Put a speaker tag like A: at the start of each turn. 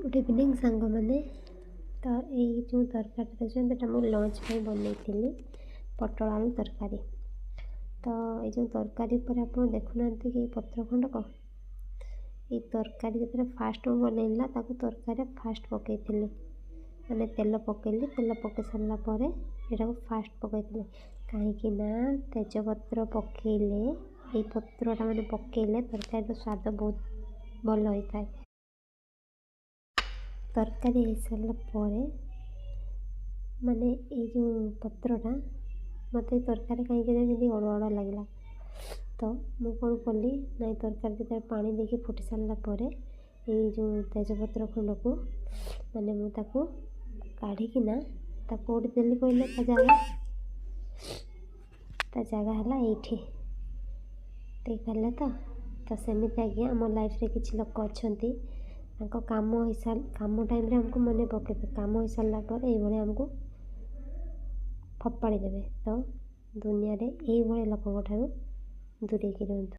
A: Good evening सांग मैंने तो यही जो तरकारी देखते मुझे लंच में बनई पटल आलू तरकारी। तो ये जो तरकारी पर आप देखुना कि पत्र खंडक ये तरकारी जो फास्ट बनैला तरकारी फास्ट पकई माने तेल पकईली तेल पकई सारा पर यहाँ फास्ट पकई कहीं तेजपत्र पकईले ये पत्रटा मैंने पकईले तरकारी स्वाद बहुत भल होता है। तरकारी हो सारा पर माने ये जो पत्रटा मत तरकारी कहीं अड़ुआ लगला तो मुझे कौन कली ना तरकारी जो पानी देखिए फुटी सारा पर ये जो तेजपत्र खंड को माने मुझे काढ़िकिना कौटी देली कहले ता जगह है ये देखिए तो सेमती आज्ञा आम लाइफ रे किसी लोक अच्छा काम टाइम हमको मन पकड़े काम हो सारा पर ये आमको फपाड़ी देवे। तो दुनिया रे ये लोक दूरे की रुहतु।